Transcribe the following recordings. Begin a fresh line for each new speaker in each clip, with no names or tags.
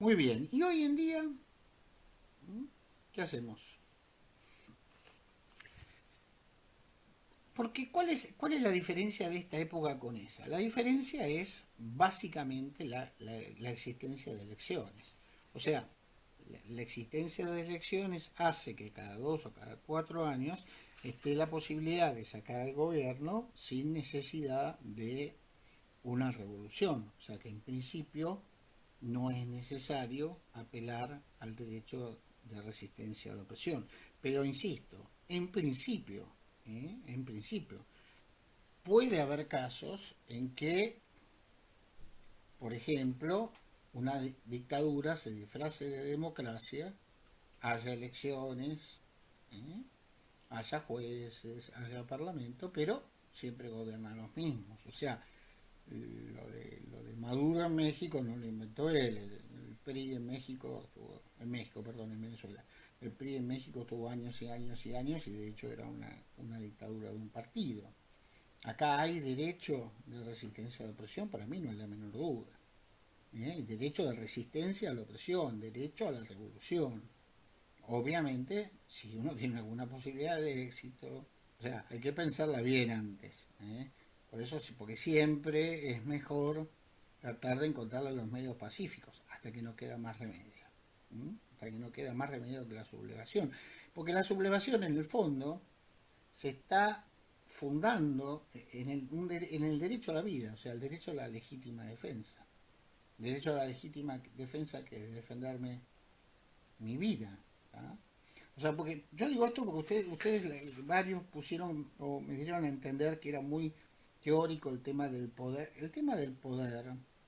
Muy bien, y hoy en día, ¿qué hacemos? Porque ¿cuál es la diferencia de esta época con esa? La diferencia es básicamente la existencia de elecciones. O sea, la existencia de elecciones hace que cada 2 o cada 4 años esté la posibilidad de sacar al gobierno sin necesidad de una revolución. O sea que en principio no es necesario apelar al derecho de resistencia a la opresión. Pero insisto, en principio, puede haber casos en que, por ejemplo, una dictadura se disfrace de democracia, haya elecciones, ¿eh? haya jueces, haya parlamento, pero siempre gobiernan los mismos. O sea, lo de Maduro en México no lo inventó él. El PRI en México, perdón, en Venezuela. El PRI en México tuvo años y años y años y de hecho era una dictadura de un partido. Acá hay derecho de resistencia a la opresión, para mí no hay la menor duda. ¿Eh? Derecho de resistencia a la opresión, derecho a la revolución. Obviamente, si uno tiene alguna posibilidad de éxito, o sea, hay que pensarla bien antes. ¿Eh? Por eso, porque siempre es mejor tratar de encontrarle los medios pacíficos, hasta que no queda más remedio. Hasta que no queda más remedio que la sublevación. Porque la sublevación, en el fondo, se está fundando en el derecho a la vida, o sea, el derecho a la legítima defensa. Derecho a la legítima defensa, que es defenderme mi vida. ¿Ah? O sea, porque yo digo esto porque ustedes varios pusieron o me dieron a entender que era muy teórico el tema del poder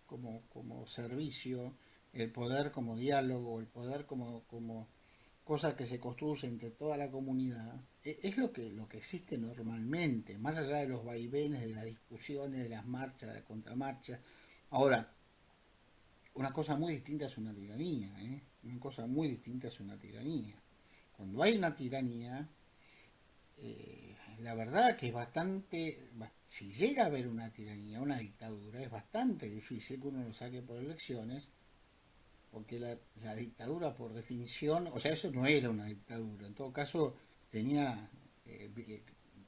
como servicio, el poder como diálogo, el poder como cosa que se construye entre toda la comunidad. Es lo que existe normalmente, más allá de los vaivenes, de las discusiones, de las marchas, de la contramarcha. Ahora, una cosa muy distinta es una tiranía, ¿eh? Una cosa muy distinta es una tiranía. Cuando hay una tiranía, la verdad que es si llega a haber una tiranía, una dictadura, es bastante difícil que uno lo saque por elecciones, porque la dictadura por definición, o sea, eso no era una dictadura, en todo caso tenía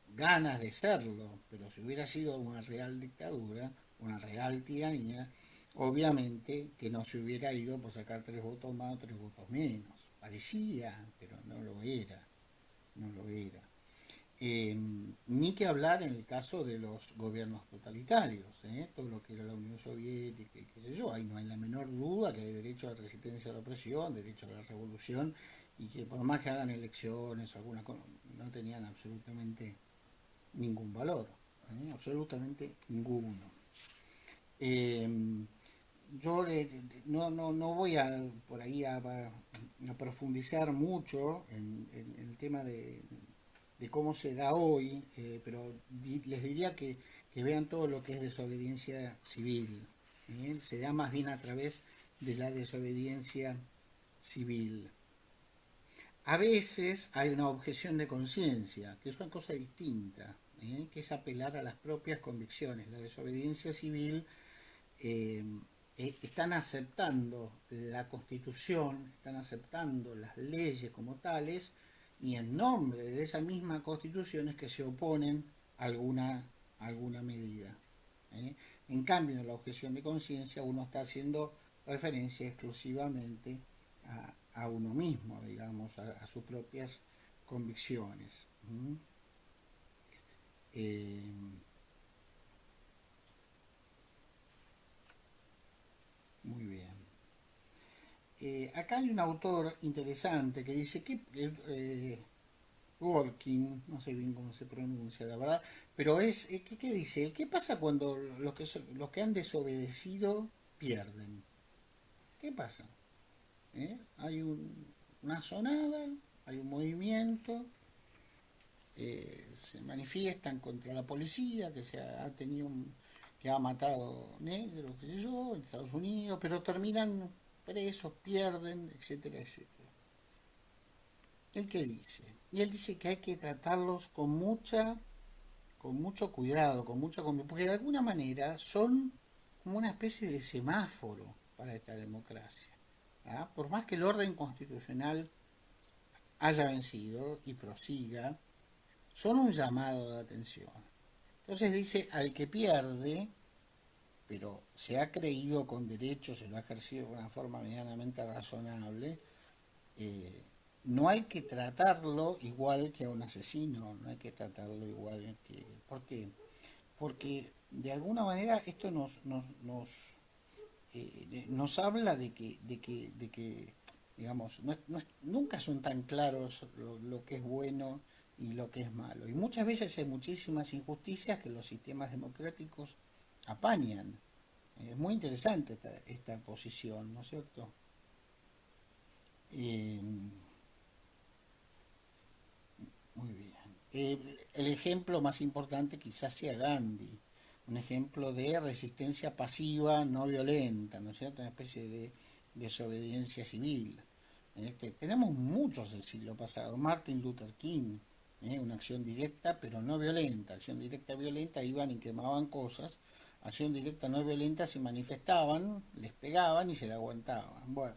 ganas de serlo, pero si hubiera sido una real dictadura, una real tiranía, obviamente que no se hubiera ido por sacar 3 votos más o 3 votos menos. Parecía, pero no lo era, no lo era. Ni que hablar en el caso de los gobiernos totalitarios, todo lo que era la Unión Soviética y qué sé yo, ahí no hay la menor duda que hay derecho a la resistencia a la opresión, derecho a la revolución, y que por más que hagan elecciones o alguna cosa, no tenían absolutamente ningún valor, absolutamente ninguno. Eh, yo no voy por ahí a profundizar mucho en el tema de cómo se da hoy, pero les diría que vean todo lo que es desobediencia civil. Se da más bien a través de la desobediencia civil. A veces hay una objeción de conciencia, que es una cosa distinta, que es apelar a las propias convicciones. La desobediencia civil eh, están aceptando la constitución, están aceptando las leyes como tales, y en nombre de esa misma constitución es que se oponen a alguna medida. ¿Eh? En cambio, en la objeción de conciencia uno está haciendo referencia exclusivamente a uno mismo, digamos, a sus propias convicciones. Eh, Muy bien. Acá hay un autor interesante que dice que Working, no sé bien cómo se pronuncia, la verdad, pero ¿qué dice? ¿Qué pasa cuando los que han desobedecido pierden? ¿Qué pasa? Hay una sonada, hay un movimiento, se manifiestan contra la policía que ha matado negros, qué sé yo, en Estados Unidos, pero terminan presos, pierden, etcétera, etcétera. ¿Él qué dice? Y él dice que hay que tratarlos con mucho cuidado, porque de alguna manera son como una especie de semáforo para esta democracia. ¿ah? Por más que el orden constitucional haya vencido y prosiga, son un llamado de atención. Entonces dice, al que pierde, pero se ha creído con derecho, se lo ha ejercido de una forma medianamente razonable, eh, no hay que tratarlo igual que a un asesino, no hay que tratarlo igual que... ¿Por qué? Porque de alguna manera esto nos habla de que digamos, nunca son tan claros lo que es bueno y lo que es malo. Y muchas veces hay muchísimas injusticias que los sistemas democráticos apañan. Es muy interesante esta posición, ¿no es cierto? Eh, Muy bien. El ejemplo más importante quizás sea Gandhi, un ejemplo de resistencia pasiva no violenta, ¿no es cierto? Una especie de desobediencia civil. Tenemos muchos del siglo pasado. Martin Luther King, una acción directa pero no violenta. Acción directa violenta iban y quemaban cosas. Acción directa no violenta se manifestaban, les pegaban y se la aguantaban. Bueno,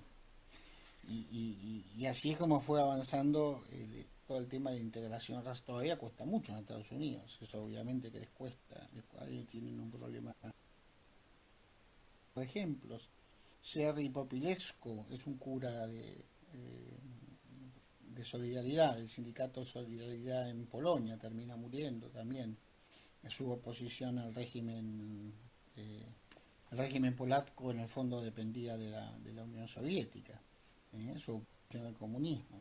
y así es como fue avanzando todo el tema de integración racial. Todavía cuesta mucho en Estados Unidos, eso obviamente que les cuesta, ahí tienen un problema. Por ejemplos, Jerry Popilesco es un cura de Solidaridad, del sindicato Solidaridad en Polonia, termina muriendo también en su oposición al régimen. El régimen polaco en el fondo dependía de la Unión Soviética, su oposición al comunismo.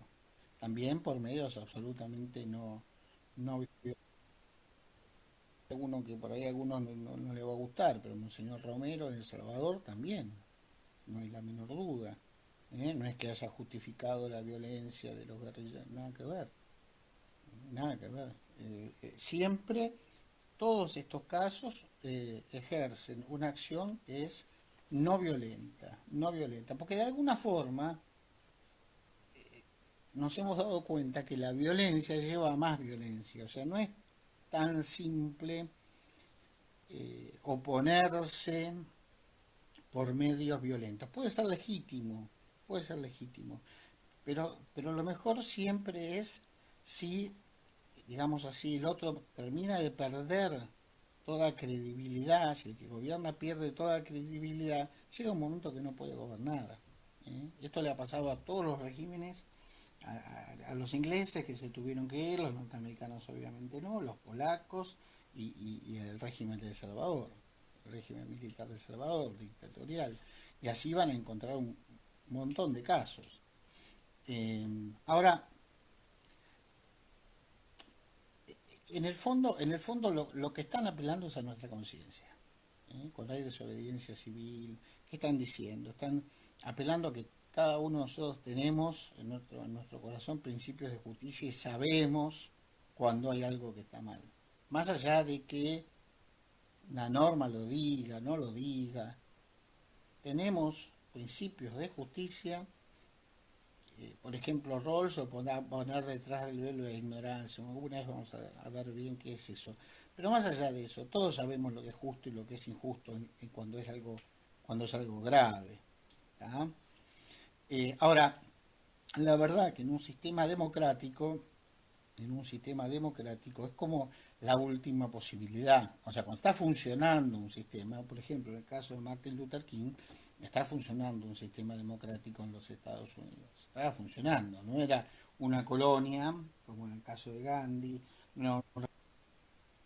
También por medios absolutamente no alguno que por ahí a algunos no le va a gustar, pero Monseñor Romero en El Salvador también, no hay la menor duda. No es que haya justificado la violencia de los guerrilleros, nada que ver, nada que ver. Siempre todos estos casos ejercen una acción que es no violenta, no violenta, porque de alguna forma nos hemos dado cuenta que la violencia lleva a más violencia, o sea, no es tan simple oponerse por medios violentos. Puede ser legítimo, pero lo mejor siempre es si, digamos así, el otro termina de perder toda credibilidad, si el que gobierna pierde toda credibilidad, llega un momento que no puede gobernar. Esto le ha pasado a todos los regímenes, a los ingleses que se tuvieron que ir, los norteamericanos obviamente no, los polacos y el régimen de El Salvador, el régimen militar de El Salvador, dictatorial. Y así van a encontrar un montón de casos. Ahora, en el fondo lo que están apelando es a nuestra conciencia. Con la desobediencia civil, ¿qué están diciendo? Están apelando a que cada uno de nosotros tenemos en nuestro corazón principios de justicia y sabemos cuando hay algo que está mal. Más allá de que la norma lo diga, no lo diga, tenemos principios de justicia, por ejemplo, Rawls o poner detrás del velo de ignorancia. Alguna vez vamos a ver bien qué es eso. Pero más allá de eso, todos sabemos lo que es justo y lo que es injusto cuando es algo grave. ¿Tá? Ahora, la verdad que en un sistema democrático es como la última posibilidad. O sea, cuando está funcionando un sistema, por ejemplo, en el caso de Martin Luther King, está funcionando un sistema democrático en los Estados Unidos. Estaba funcionando, no era una colonia, como en el caso de Gandhi, no era un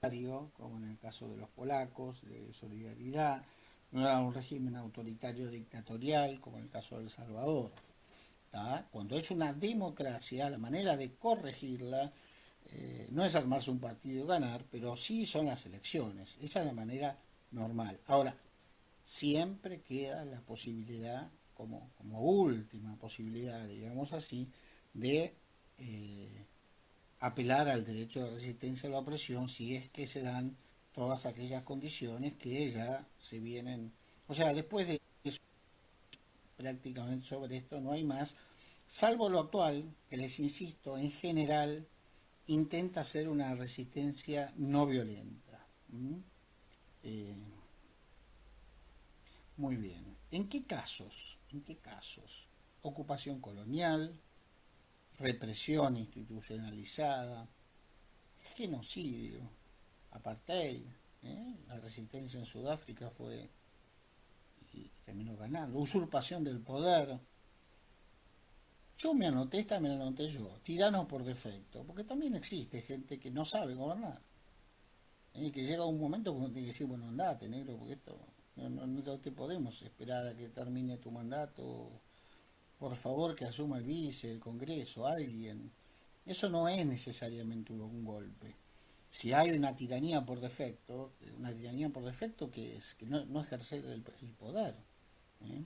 autoritario, como en el caso de los polacos, de Solidaridad, no era un régimen autoritario dictatorial, como en el caso de El Salvador. ¿Tá? Cuando es una democracia, la manera de corregirla no es armarse un partido y ganar, pero sí son las elecciones. Esa es la manera normal. Ahora, siempre queda la posibilidad, como última posibilidad, digamos así, de apelar al derecho de resistencia a la opresión si es que se dan todas aquellas condiciones que ya se vienen. O sea, después de eso, prácticamente sobre esto no hay más, salvo lo actual, que les insisto, en general intenta ser una resistencia no violenta. ¿Mm? Eh, Muy bien. ¿En qué casos? ¿En qué casos? ocupación colonial, represión institucionalizada, genocidio, apartheid. La resistencia en Sudáfrica fue y terminó ganando, usurpación del poder. Yo me anoté, esta me la anoté yo, tiranos por defecto, porque también existe gente que no sabe gobernar, que llega un momento cuando tiene que decir, bueno, andate, negro, porque esto no te podemos esperar a que termine tu mandato, por favor que asuma el vice, el Congreso, alguien. Eso no es necesariamente un golpe. Si hay una tiranía por defecto que es que no ejercer el poder. ¿eh?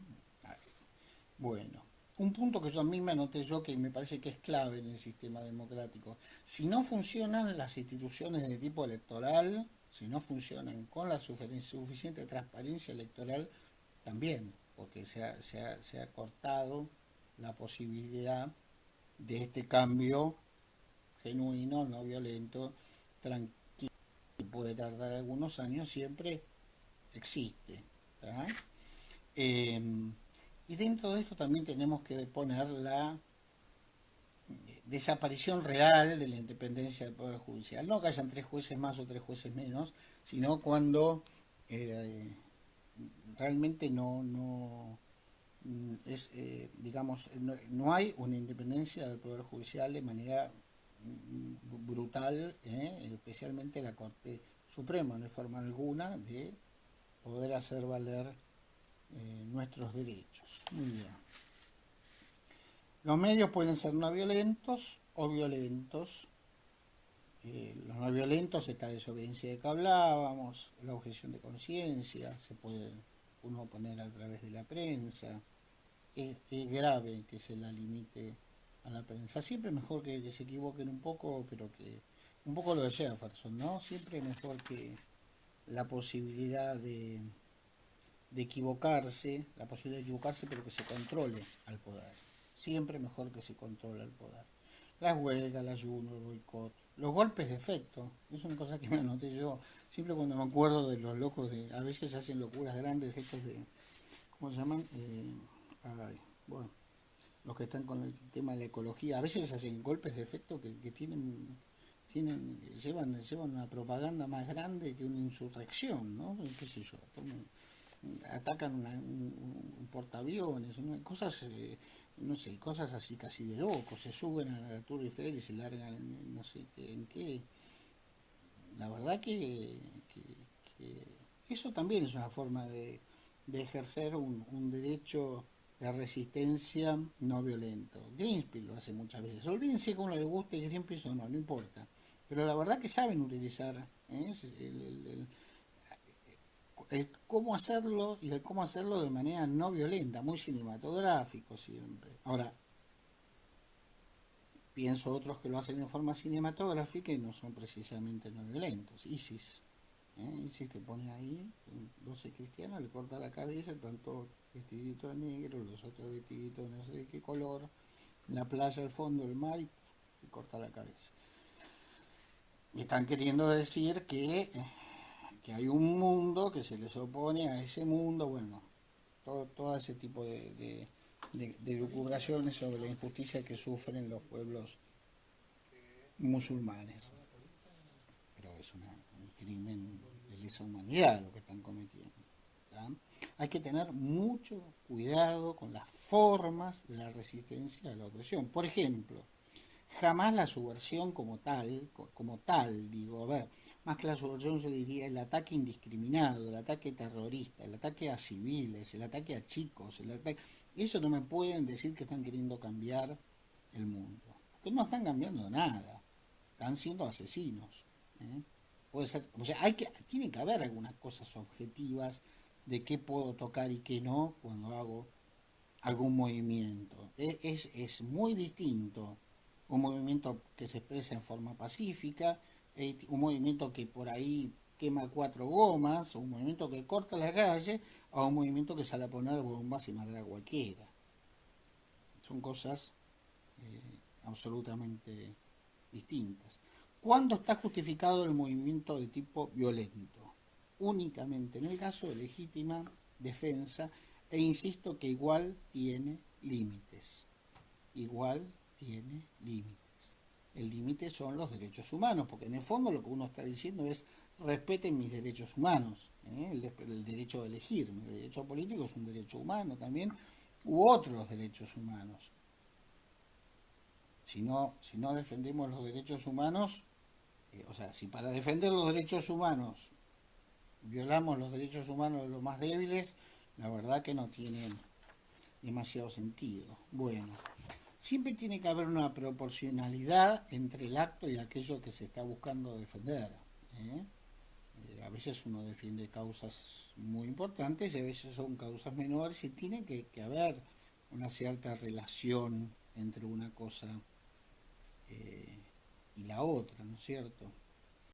Bueno, un punto que yo a mí me anoté yo que me parece que es clave en el sistema democrático. Si no funcionan las instituciones de tipo electoral, si no funcionan con la suficiente transparencia electoral, también, porque se ha cortado la posibilidad de este cambio genuino, no violento, tranquilo, que puede tardar algunos años, siempre existe. ¿Tá? Y dentro de esto también tenemos que poner la desaparición real de la independencia del Poder Judicial. No que hayan tres jueces más o tres jueces menos, sino cuando eh, realmente digamos, no hay una independencia del Poder Judicial de manera brutal, especialmente la Corte Suprema, no hay forma alguna de poder hacer valer nuestros derechos. Muy bien. Los medios pueden ser no violentos o violentos. Los no violentos, esta desobediencia de que hablábamos, la objeción de conciencia, se puede uno poner a través de la prensa. Es grave que se la limite a la prensa. Siempre mejor que se equivoquen un poco, pero que un poco lo de Jefferson, ¿no? Siempre mejor que la posibilidad la posibilidad de equivocarse, pero que se controle al poder. Siempre mejor que se controle al poder. Las huelgas, el ayuno, el boicot, los golpes de efecto, es una cosa que me anoté yo. Siempre cuando me acuerdo de los locos a veces hacen locuras grandes estos de, ¿cómo se llaman? Ay, bueno, los que están con el tema de la ecología, a veces hacen golpes de efecto que llevan una propaganda más grande que una insurrección, ¿no? ¿Qué sé yo? Atacan un portaaviones, ¿no? Cosas, no sé, cosas así casi de locos, se suben a la Tour Eiffel y se largan no sé en qué. La verdad que eso también es una forma de ejercer un derecho de resistencia no violento. Greenpeace lo hace muchas veces. Olvídense cómo le guste Greenpeace o no, no importa. Pero la verdad que saben utilizar el cómo hacerlo y el cómo hacerlo de manera no violenta, muy cinematográfico siempre. Ahora, pienso otros que lo hacen en forma cinematográfica y no son precisamente no violentos. ISIS. ISIS te pone ahí, 12 cristianos, le corta la cabeza, tanto vestidito de negro, los otros vestiditos de no sé de qué color, la playa al fondo, el mar, y le corta la cabeza. Y están queriendo decir que hay un mundo que se les opone a ese mundo, bueno, todo ese tipo de lucubraciones sobre la injusticia que sufren los pueblos musulmanes. Pero es un crimen de lesa humanidad lo que están cometiendo. ¿tá? Hay que tener mucho cuidado con las formas de la resistencia a la opresión. Por ejemplo, jamás la subversión como tal, digo, a ver, más que la subversión yo diría el ataque indiscriminado, el ataque terrorista, el ataque a civiles, el ataque a chicos, eso no me pueden decir que están queriendo cambiar el mundo, porque no están cambiando nada, están siendo asesinos. ¿eh? Puede ser, o sea, tiene que haber algunas cosas objetivas de qué puedo tocar y qué no cuando hago algún movimiento. Es muy distinto un movimiento que se expresa en forma pacífica, un movimiento que por ahí quema cuatro gomas, o un movimiento que corta la calle, a un movimiento que sale a poner bombas y matar a cualquiera. Son cosas absolutamente distintas. ¿Cuándo está justificado el movimiento de tipo violento? Únicamente en el caso de legítima defensa, e insisto que igual tiene límites. Igual tiene límites. El límite son los derechos humanos, porque en el fondo lo que uno está diciendo es respeten mis derechos humanos, el derecho a elegir, el derecho político es un derecho humano también, u otros derechos humanos. Si no defendemos los derechos humanos, o sea, si para defender los derechos humanos violamos los derechos humanos de los más débiles, la verdad que no tiene demasiado sentido. Bueno, siempre tiene que haber una proporcionalidad entre el acto y aquello que se está buscando defender. ¿eh? A veces uno defiende causas muy importantes y a veces son causas menores y tiene que haber una cierta relación entre una cosa y la otra, ¿no es cierto?